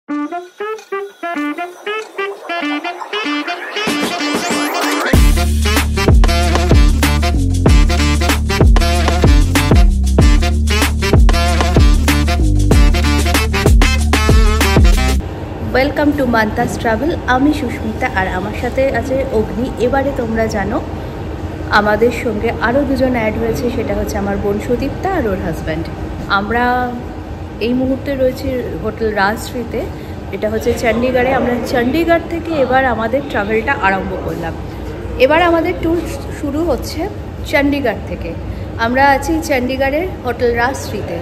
Welcome to মান্তাস travel. আমি সুস্মিতা আর আমার সাথে আছে অগ্নি। এবারে তোমরা জানো আমাদের সঙ্গে আরও দুজন অ্যাড হয়েছে, সেটা হচ্ছে আমার বোন সুদীপ্তা আর ওর হাজব্যান্ড। আমরা এই মুহূর্তে রয়েছি হোটেল রাজশ্রীতে, এটা হচ্ছে চণ্ডীগড়ে। আমরা চণ্ডীগড় থেকে এবার আমাদের ট্রাভেলটা আরম্ভ করলাম। এবার আমাদের ট্যুর শুরু হচ্ছে চণ্ডীগড় থেকে। আমরা আছি চণ্ডীগড়ের হোটেল রাজশ্রীতে।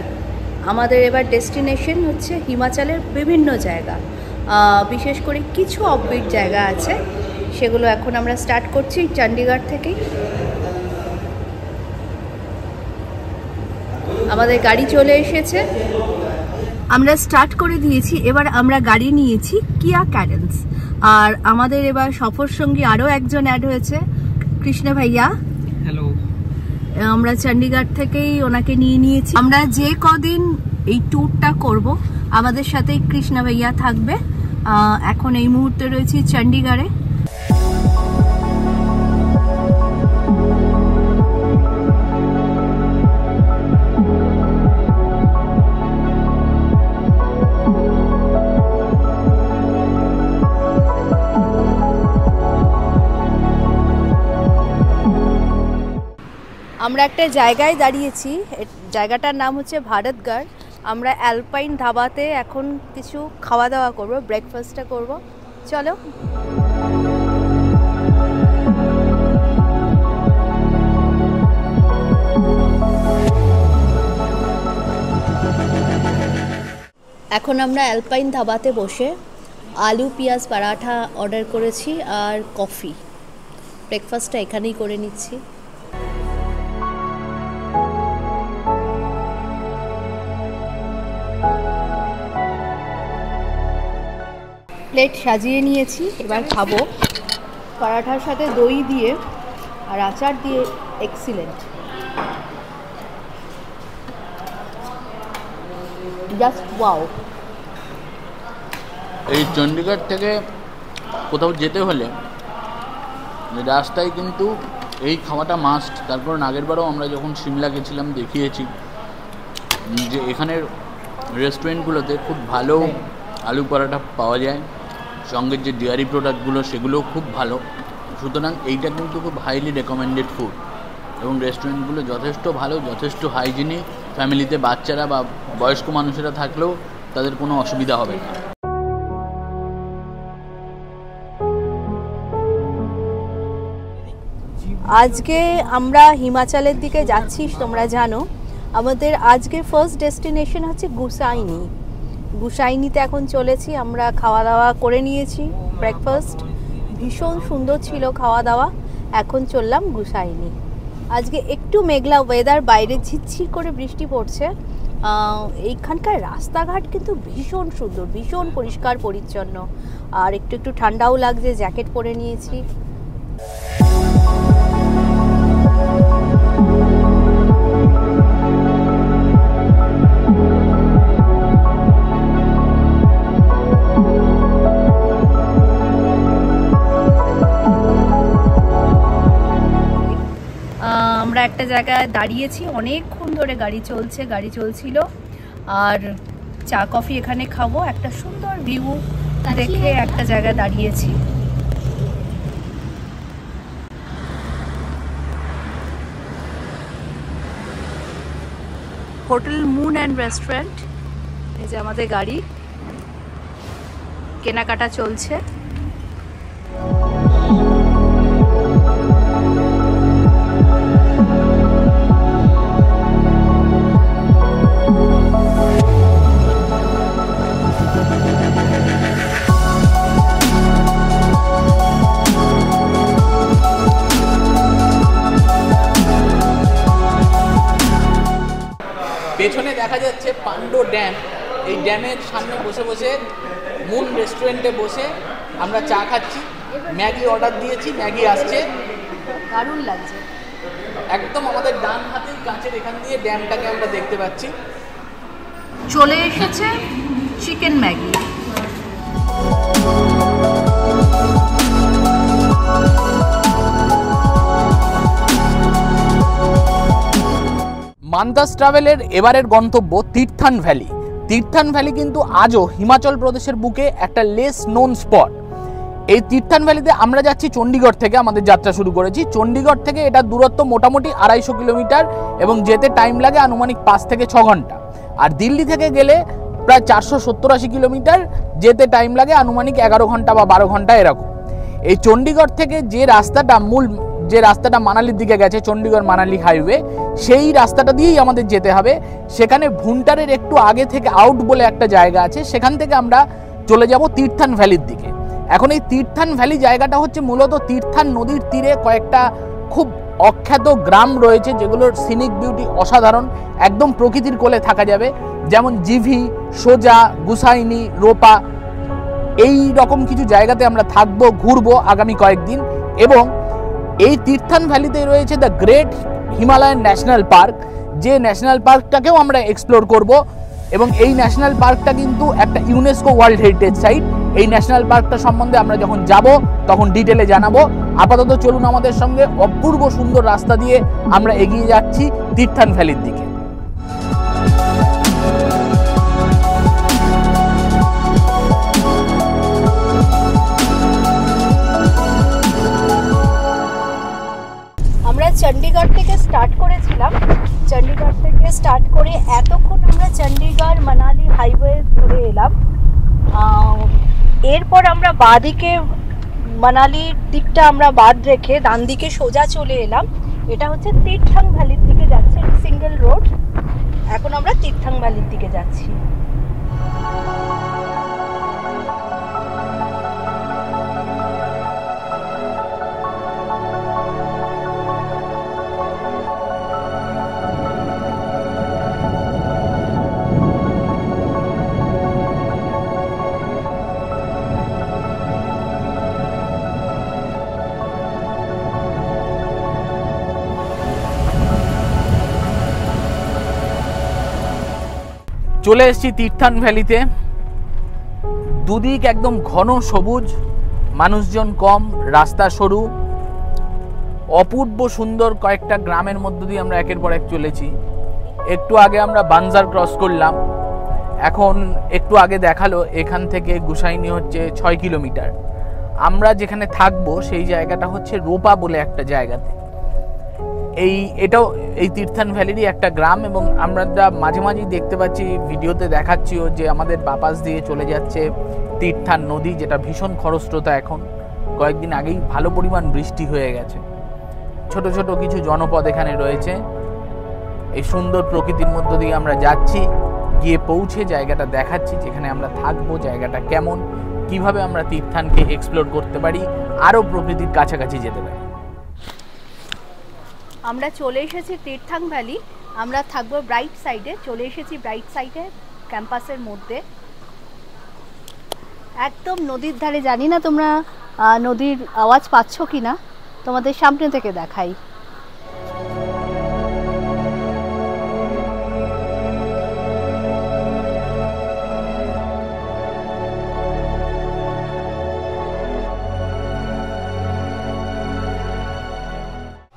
আমাদের এবার ডেস্টিনেশন হচ্ছে হিমাচলের বিভিন্ন জায়গা, বিশেষ করে কিছু অফবিট জায়গা আছে, সেগুলো এখন আমরা স্টার্ট করছি চণ্ডীগড় থেকেই। আমাদের গাড়ি চলে এসেছে, আমরা স্টার্ট করে দিয়েছি। এবার আমরা গাড়ি নিয়েছি কিয়া ক্যাডেন্স। আর আমাদের এবার সফর সঙ্গী আরও একজন অ্যাড হয়েছে, কৃষ্ণ ভাইয়া। হ্যালো। আমরা চণ্ডীগড় থেকেই ওনাকে নিয়ে নিয়েছি। আমরা যে কদিন এই ট্যুরটা করব আমাদের সাথেই কৃষ্ণ ভাইয়া থাকবে। এখন এই মুহূর্তে রয়েছি চণ্ডীগড়ে। আমরা একটা জায়গায় দাঁড়িয়েছি, জায়গাটার নাম হচ্ছে ভারতগড়। আমরা অ্যালপাইন ধাবাতে এখন কিছু খাওয়া দাওয়া করব, ব্রেকফাস্টটা করব। চলো। এখন আমরা অ্যালপাইন ধাবাতে বসে আলু পেঁয়াজ পরাঠা অর্ডার করেছি আর কফি। ব্রেকফাস্টটা এখানেই করে নিচ্ছি। প্লেট সাজিয়ে নিয়েছি, এবার খাবো। পরাঠার সাথে দই দিয়ে আর আচার দিয়ে এক্সিলেন্ট, জাস্ট ওয়াও। এই চণ্ডীগড় থেকে কোথাও যেতে হলে রাস্তায় কিন্তু এই খাওয়াটা মাস্ট। তারপর আগেরবারও আমরা যখন সিমলা গেছিলাম দেখিয়েছি যে এখানের রেস্টুরেন্টগুলোতে খুব ভালো আলু পরাঠা পাওয়া যায়, সঙ্গে যে ডেয়ারি প্রোডাক্টগুলো সেগুলোও খুব ভালো। সুতরাং এইটা কিন্তু খুব হাইলি রেকমেন্ডেড ফুড এবং রেস্টুরেন্টগুলো যথেষ্ট ভালো, যথেষ্ট হাইজিনিক। ফ্যামিলিতে বাচ্চারা বা বয়স্ক মানুষেরা থাকলেও তাদের কোনো অসুবিধা হবে না। আজকে আমরা হিমাচলের দিকে যাচ্ছি, তোমরা জানো। আমাদের আজকের ফার্স্ট ডেস্টিনেশন হচ্ছে গুসাইনি। গুসাইনিতে এখন চলেছি। আমরা খাওয়া দাওয়া করে নিয়েছি, ব্রেকফাস্ট ভীষণ সুন্দর ছিল খাওয়া দাওয়া। এখন চললাম গুসাইনি। আজকে একটু মেঘলা ওয়েদার, বাইরে ঝিরঝির করে বৃষ্টি পড়ছে। এইখানকার রাস্তাঘাট কিন্তু ভীষণ সুন্দর, ভীষণ পরিষ্কার পরিচ্ছন্ন, আর একটু একটু ঠান্ডাও লাগছে, জ্যাকেট পরে নিয়েছি। আমরা একটা জায়গায় দাঁড়িয়েছি, অনেকক্ষণ ধরে গাড়ি চলছিল আর চা কফি এখানে খাবো। একটা সুন্দর ভিউ দেখে একটা জায়গায় দাঁড়িয়েছি। Hotel moon and restaurant. এই যে আমাদের গাড়ি, কেনাকাটা চলছে। পেছনে দেখা যাচ্ছে পান্ডো ড্যাম। এই ড্যামের সামনে বসে বসে মুন রেস্টুরেন্টে বসে আমরা চা খাচ্ছি। ম্যাগি অর্ডার দিয়েছি, ম্যাগি আসছে, দারুণ লাগছে। একদম আমাদের ডান হাতের কাছের এখান দিয়ে ড্যামটাকে আমরা দেখতে পাচ্ছি। চলে এসেছে চিকেন ম্যাগি। মান্দাস ট্রাভেলের এবারের গন্তব্য তীর্থান ভ্যালি। তীর্থান ভ্যালি কিন্তু আজও হিমাচল প্রদেশের বুকে একটা লেস নোন স্পট। এই তীর্থান ভ্যালিতে আমরা যাচ্ছি চণ্ডীগড় থেকে, আমাদের যাত্রা শুরু করেছি। চণ্ডীগড় থেকে এটা দূরত্ব মোটামুটি 250 কিলোমিটার এবং যেতে টাইম লাগে আনুমানিক 5 থেকে 6 ঘন্টা। আর দিল্লি থেকে গেলে প্রায় 470-80 কিলোমিটার, যেতে টাইম লাগে আনুমানিক 11 ঘন্টা বা 12 ঘন্টা এরকম। এই চণ্ডীগড় থেকে যে রাস্তাটা মানালির দিকে গেছে, চণ্ডীগড় মানালি হাইওয়ে, সেই রাস্তাটা দিয়েই আমাদের যেতে হবে। সেখানে ভুন্টারের একটু আগে থেকে আউট বলে একটা জায়গা আছে, সেখান থেকে আমরা চলে যাব তীর্থান ভ্যালির দিকে। এখন এই তীর্থান ভ্যালি জায়গাটা হচ্ছে মূলত তীর্থান নদীর তীরে কয়েকটা খুব অখ্যাত গ্রাম রয়েছে, যেগুলোর সিনিক বিউটি অসাধারণ, একদম প্রকৃতির কোলে থাকা যাবে। যেমন জিভি, সোজা, গুসাইনি, রোপা, এই রকম কিছু জায়গাতে আমরা থাকবো, ঘুরবো আগামী কয়েকদিন। এবং এই তীর্থান ভ্যালিতে রয়েছে the great Himalayan national park, যে ন্যাশনাল পার্কটাকেও আমরা এক্সপ্লোর করব। এবং এই ন্যাশনাল পার্কটা কিন্তু একটা ইউনেস্কো ওয়ার্ল্ড হেরিটেজ সাইট। এই ন্যাশনাল পার্কটা সম্বন্ধে আমরা যখন যাব তখন ডিটেলে জানাবো। আপাতত চলুন আমাদের সঙ্গে, অপূর্ব সুন্দর রাস্তা দিয়ে আমরা এগিয়ে যাচ্ছি তীর্থান ভ্যালির দিকে। আমরা চণ্ডীগড় থেকে স্টার্ট করেছিলাম, চণ্ডীগড় থেকে স্টার্ট করে এতক্ষণ আমরা চণ্ডীগড় মানালি হাইওয়ে ধরে এলাম। এরপর আমরা বাঁদিকে মানালির দিকটা আমরা বাদ রেখে ডান দিকে সোজা চলে এলাম। এটা হচ্ছে তীর্থাং ভ্যালির দিকে যাচ্ছে, সিঙ্গেল রোড। এখন আমরা তীর্থাং ভ্যালির দিকে যাচ্ছি। চলে এসেছি তীর্থান ভ্যালিতে। দুদিক একদম ঘন সবুজ, মানুষজন কম, রাস্তা সরু, অপূর্ব সুন্দর কয়েকটা গ্রামের মধ্য দিয়ে আমরা একের পর এক চলেছি। একটু আগে আমরা বানজার ক্রস করলাম, এখন একটু আগে দেখালো এখান থেকে গুসাইনি হচ্ছে 6 কিলোমিটার। আমরা যেখানে থাকবো সেই জায়গাটা হচ্ছে রোপা বলে একটা জায়গাতে। এটাও এই তীর্থান ভ্যালিরই একটা গ্রাম। এবং আমরা মাঝে মাঝেই দেখতে পাচ্ছি, ভিডিওতে দেখাচ্ছিও, যে আমাদের বাপাস দিয়ে চলে যাচ্ছে তীর্থান নদী, যেটা ভীষণ খরস্রোতা। এখন কয়েকদিন আগেই ভালো পরিমাণ বৃষ্টি হয়ে গেছে। ছোট ছোট কিছু জনপদ এখানে রয়েছে। এই সুন্দর প্রকৃতির মধ্য দিয়ে আমরা যাচ্ছি, গিয়ে পৌঁছে জায়গাটা দেখাচ্ছি যেখানে আমরা থাকবো, জায়গাটা কেমন, কিভাবে আমরা তীর্থানকে এক্সপ্লোর করতে পারি, আরও প্রকৃতির কাছাকাছি যেতে পারি। আমরা চলে এসেছি তীর্থাং ভ্যালি। আমরা থাকবো ব্রাইট সাইডে, চলে এসেছি ব্রাইট সাইডে ক্যাম্পাসের মধ্যে, একদম নদীর ধারে। জানি না তোমরা নদীর আওয়াজ পাচ্ছ কি না, তোমাদের সামনে থেকে দেখাই।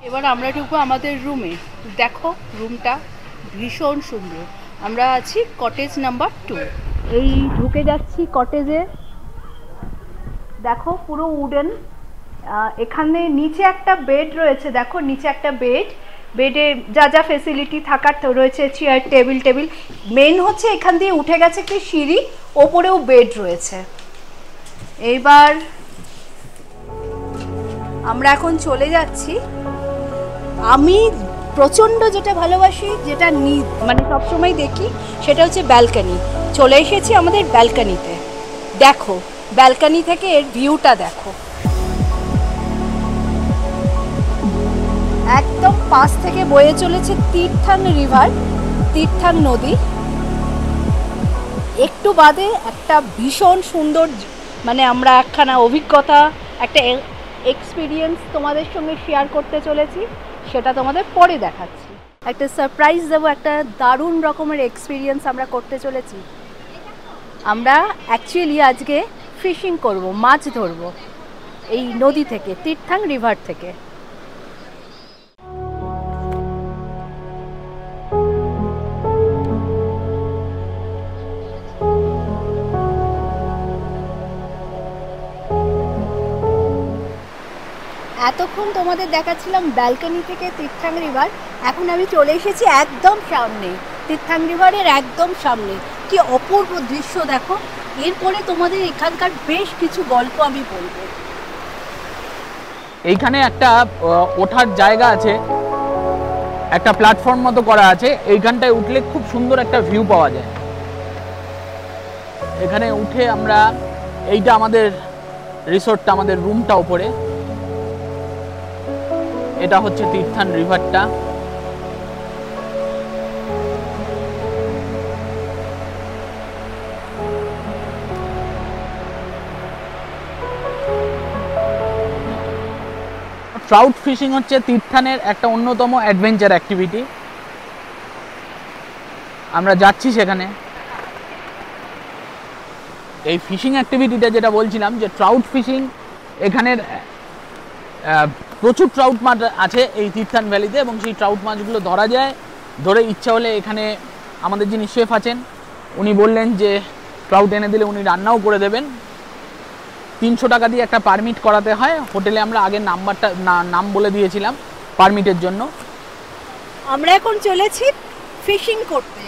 এবার আমরা ঢুকবো আমাদের রুমে। দেখো রুমটা ভীষণ সুন্দর। আমরা আছি কটেজ নাম্বার 2। এই ঢুকে যাচ্ছি কটেজে। দেখো পুরো উডেন। এখানে নিচে একটা বেড রয়েছে, দেখো নিচে একটা বেডে যা যা ফেসিলিটি থাকার রয়েছে, চেয়ার, টেবিল। মেন হচ্ছে এখান দিয়ে উঠে গেছে কি সিঁড়ি, ওপরেও বেড রয়েছে। এইবার আমরা এখন চলে যাচ্ছি। আমি প্রচণ্ড যেটা ভালোবাসি, যেটা মানে সবসময় দেখি, সেটা হচ্ছে ব্যালকনি। চলে এসেছি আমাদের ব্যালকনিতে। দেখো ব্যালকনি থেকে এর ভিউটা দেখো, একদম পাশ থেকে বয়ে চলেছে তীর্থাং রিভার, তীর্থাং নদী। একটু বাদে একটা ভীষণ সুন্দর, মানে আমরা একখানা অভিজ্ঞতা, একটা এক্সপিরিয়েন্স তোমাদের সঙ্গে শেয়ার করতে চলেছি, সেটা তোমাদের পরে দেখাচ্ছি। একটা সারপ্রাইজ দেবো, একটা দারুণ রকমের এক্সপিরিয়েন্স আমরা করতে চলেছি। আমরা অ্যাকচুয়ালি আজকে ফিশিং করব, মাছ ধরবো এই নদী থেকে, তীর্থাং রিভার থেকে। এতক্ষণ তোমাদের দেখাচ্ছিলাম ব্যালকনি থেকে তীর্থাং রিভার, এখন আমি চলে এসেছি একদম সামনে, তীর্থাং রিভারের একদম সামনে। কি অপূর্ব দৃশ্য দেখো। এরপরে তোমাদের এখানকার বেশ কিছু গল্প আমি বলবো। এইখানে একটা ওঠার জায়গা আছে, একটা প্ল্যাটফর্ম মতো করা আছে, এইখানটায় উঠলে খুব সুন্দর একটা ভিউ পাওয়া যায়। এখানে উঠে আমরা, এইটা আমাদের রিসোর্টটা, আমাদের রুমটা উপরে, এটা হচ্ছে তীর্থান রিভারটা। ট্রাউট ফিশিং হচ্ছে তীর্থানের একটা অন্যতম অ্যাডভেঞ্চার অ্যাক্টিভিটি। আমরা যাচ্ছি সেখানে। এই ফিশিং অ্যাক্টিভিটিটা যেটা বলছিলাম, যে ট্রাউট ফিশিং, এখানের প্রচুর ট্রাউট মাছ আছে এই তীর্থান ভ্যালিতে, এবং সেই ট্রাউট মাছগুলো ধরা যায়। ধরে ইচ্ছা হলে এখানে আমাদের যিনি শেফ আছেন উনি বললেন যে ট্রাউট এনে দিলে উনি রান্নাও করে দেবেন। 300 টাকা দিয়ে একটা পারমিট করাতে হয়। হোটেলে আমরা আগের নাম বলে দিয়েছিলাম পারমিটের জন্য। আমরা এখন চলেছি ফিশিং করতে।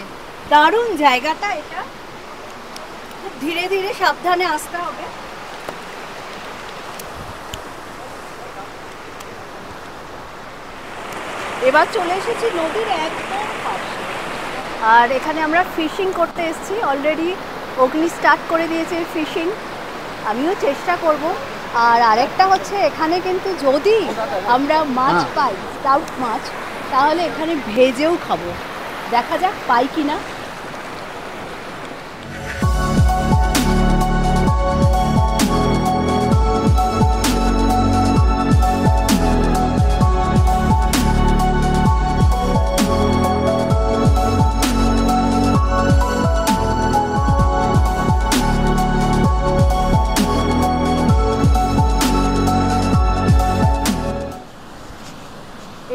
দারুণ জায়গাটা এটা, খুব ধীরে ধীরে সাবধানে আসতে হবে। এবার চলে এসেছি নদীর একদম পাশে, আর এখানে আমরা ফিশিং করতে এসেছি। অলরেডি অগ্নি স্টার্ট করে দিয়েছে ফিশিং, আমিও চেষ্টা করব। আর আরেকটা হচ্ছে, এখানে কিন্তু যদি আমরা মাছ পাই, ট্রাউট মাছ, তাহলে এখানে ভেজেও খাবো। দেখা যাক পাই কিনা।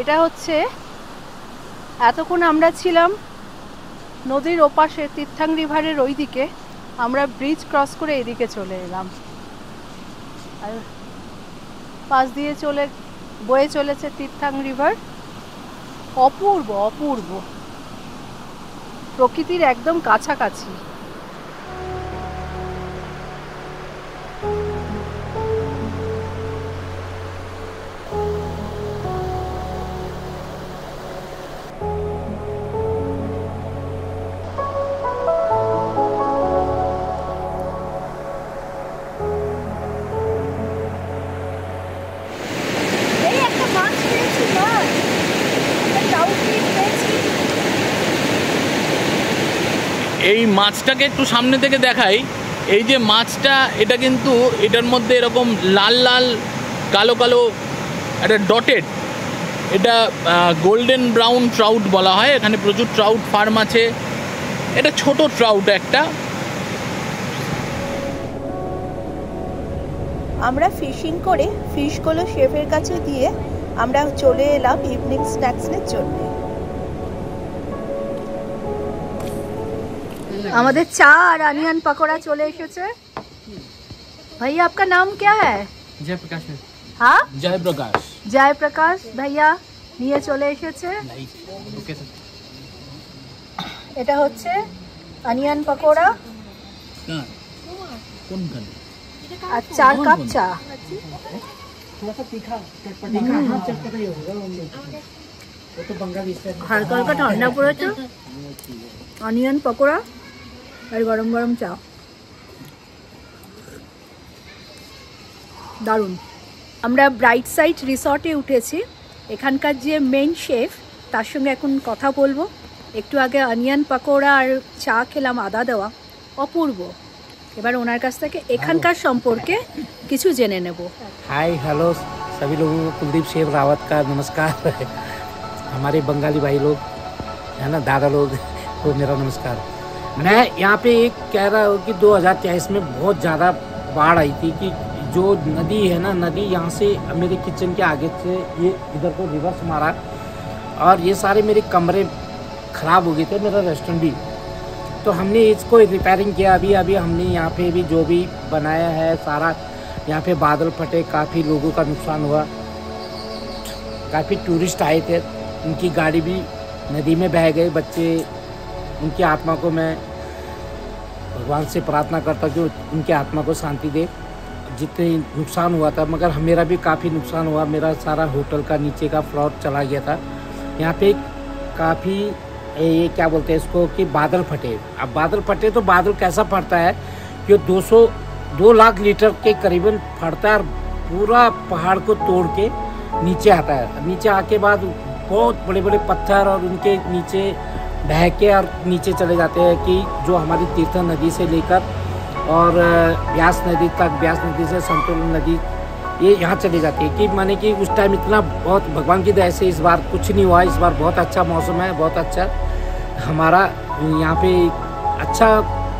এটা হচ্ছে, এতক্ষণ আমরা ছিলাম নদীর ওপাশে তীর্থাং রিভারের ওই দিকে, আমরা ব্রিজ ক্রস করে এদিকে চলে এলাম। আর পাশ দিয়ে বয়ে চলেছে তীর্থাং রিভার। অপূর্ব অপূর্ব, প্রকৃতির একদম কাছাকাছি। এই মাছটাকে একটু সামনে থেকে দেখাই। এই যে মাছটা, এটা কিন্তু এটার মধ্যে এরকম লাল লাল কালো কালো একটা ডটেড, এটা গোল্ডেন ব্রাউন ট্রাউট বলা হয়। এখানে প্রচুর ট্রাউট ফার্ম আছে। এটা ছোট ট্রাউট একটা। আমরা ফিশিং করে ফিশগুলো শেফের কাছে দিয়ে আমরা চলে এলাম ইভিনিং স্ন্যাক্সের জন্য। আমাদের चा और अनियन पकौड़ा चले एसेছে। भैया आपका नाम क्या है? জয়প্রকাশ। हाँ, জয়প্রকাশ। জয়প্রকাশ ভাইয়া নিয়ে চলে এসেছে। এটা হচ্ছে অনিয়ন পকোড়া আর 4 কাপ চা। হালকা হালকা ঠান্ডা পড়েছে, অনিয়ন পকোড়া আর গরম গরম চা, দারুণ। আমরা ব্রাইট সাইড রিসর্টে উঠেছি। এখানকার যে মেন শেফ, তার সঙ্গে এখন কথা বলবো। একটু আগে অনিয়ন পকোড়া আর চা খেলাম, আদা দেওয়া, অপূর্ব। এবার ওনার কাছ থেকে এখানকার সম্পর্কে কিছু জেনে নেব। हाय हेलो सभी लोगों को कुलदीप शेफ रावत का नमस्कार। हमारे बंगाली भाई लोग है ना, दादा लोग को मेरा नमस्कार। मैं यहाँ पे एक कह रहा हूँ कि 2023 में बहुत ज़्यादा बाढ़ आई थी कि जो नदी है ना, नदी यहाँ से मेरे किचन के आगे से ये इधर को रिवर्स मारा और ये सारे मेरे कमरे ख़राब हो गए थे, मेरा रेस्टोरेंट भी। तो हमने इसको रिपेयरिंग किया। अभी हमने यहाँ पे भी जो भी बनाया है सारा, यहाँ पे बादल फटे, काफ़ी लोगों का नुकसान हुआ, काफ़ी टूरिस्ट आए थे, उनकी गाड़ी भी नदी में बह गए, बच्चे, उनकी आत्मा को मैं भगवान से प्रार्थना करता कि उनकी आत्मा को शांति दे। जितने नुकसान हुआ था, मगर मेरा भी काफ़ी नुकसान हुआ, मेरा सारा होटल का नीचे का फ्लोर चला गया था। यहाँ पे काफ़ी ये क्या बोलते हैं इसको कि बादल फटे। अब बादल फटे तो बादल कैसा फटता है कि 2 लाख लीटर के करीबन फटता है और पूरा पहाड़ को तोड़ के नीचे आता है। नीचे आके बाद बहुत बड़े बड़े पत्थर और उनके नीचे बह के और नीचे चले जाते हैं कि जो हमारी तीर्थन नदी से लेकर और ब्यास नदी तक, ब्यास नदी से संतुलन नदी ये यहाँ चली जाती है। कि माने कि उस टाइम इतना बहुत भगवान की दया से इस बार कुछ नहीं हुआ। इस बार बहुत अच्छा मौसम है, बहुत अच्छा हमारा यहाँ पे अच्छा।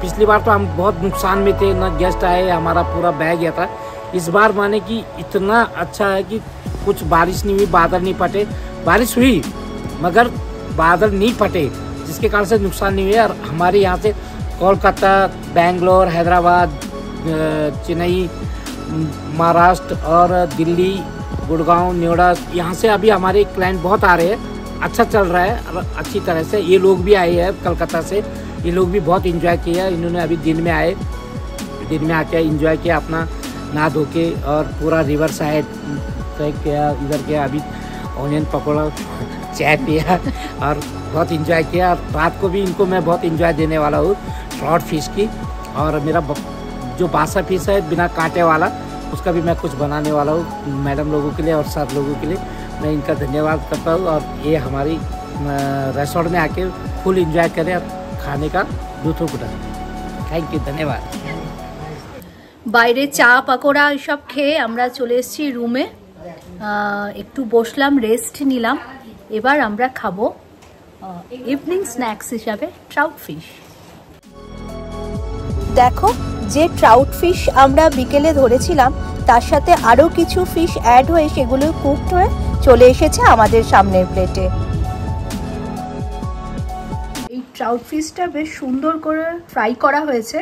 पिछली बार तो हम बहुत नुकसान में थे, ना गेस्ट आए, हमारा पूरा बह गया था। इस बार माने कि इतना अच्छा है कि कुछ बारिश नहीं हुई, बादल नहीं फटे। बारिश हुई मगर बादल नहीं फटे, जिसके कारण से नुकसान नहीं हुआ। और हमारे यहाँ से कोलकाता, बेंगलोर, हैदराबाद, चेन्नई, महाराष्ट्र और दिल्ली, गुड़गांव, नोएडा, यहाँ से अभी हमारे क्लाइंट बहुत आ रहे हैं। अच्छा चल रहा है और अच्छी तरह से। ये लोग भी आए हैं कलकत्ता से, ये लोग भी बहुत एंजॉय किया। इन्होंने अभी दिन में आए, दिन में आके एंजॉय किया, अपना नहा धो के और पूरा रिवर साइड किया, इधर के अभी ऑनियन पकौड़ा, चाय पिया और बहुत एंजॉय किया। और रात को भी इनको मैं बहुत एंजॉय देने वाला हूँ ट्रॉट फिश की। और मेरा जो बासा फिश है बिना कांटे वाला, उसका भी मैं कुछ बनाने वाला हूँ मैडम लोगों के लिए और सर लोगों के लिए। मैं इनका धन्यवाद करता हूँ और ये हमारी रेस्टोरेंट में आके फुल एंजॉय करें और खाने का लुत्फ उठाएं। थैंक यू, धन्यवाद। বাইরে চা পাকোড়া এসব খেয়ে আমরা চলে এসেছি রুমে, একটু বসলাম, রেস্ট নিলাম। এবার আমরা খাবো ইভিনিং স্ন্যাক্স হিসাবে ট্রাউট ফিশ। দেখো, যে ট্রাউট ফিশ আমরা বিকেলে ধরেছিলাম তার সাথে আরও কিছু ফিশ অ্যাড হয়ে সেগুলো কুকড হয়ে চলে এসেছে আমাদের সামনের প্লেটে। এই ট্রাউট ফিশটা বেশ সুন্দর করে ফ্রাই করা হয়েছে,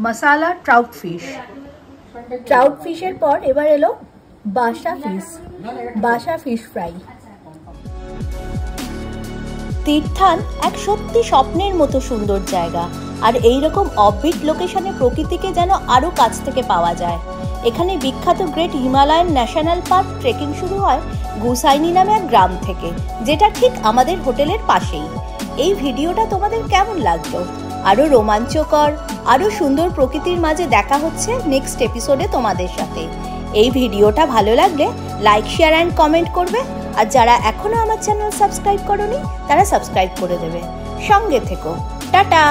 মশালা ট্রাউট ফিশ। ট্রাউট ফিশের পর এবার এলো বাসা ফিশ ফ্রাই। তীর্থান এক সত্যি স্বপ্নের মতো সুন্দর জায়গা, আর এইরকম অফবিট লোকেশনে প্রকৃতিকে যেন আরও কাছ থেকে পাওয়া যায়। এখানে বিখ্যাত great Himalayan national park trekking শুরু হয় গুসাইনি নামে এক গ্রাম থেকে, যেটা ঠিক আমাদের হোটেলের পাশেই। এই ভিডিওটা তোমাদের কেমন লাগলো? আরও রোমাঞ্চকর, আরও সুন্দর প্রকৃতির মাঝে দেখা হচ্ছে নেক্সট এপিসোডে তোমাদের সাথে। এই ভিডিওটা ভালো লাগলে লাইক, শেয়ার অ্যান্ড কমেন্ট করবে। আর যারা এখনও আমার চ্যানেল সাবস্ক্রাইব করোনি তারা সাবস্ক্রাইব করে দেবে। সঙ্গে থেকো। টাটা।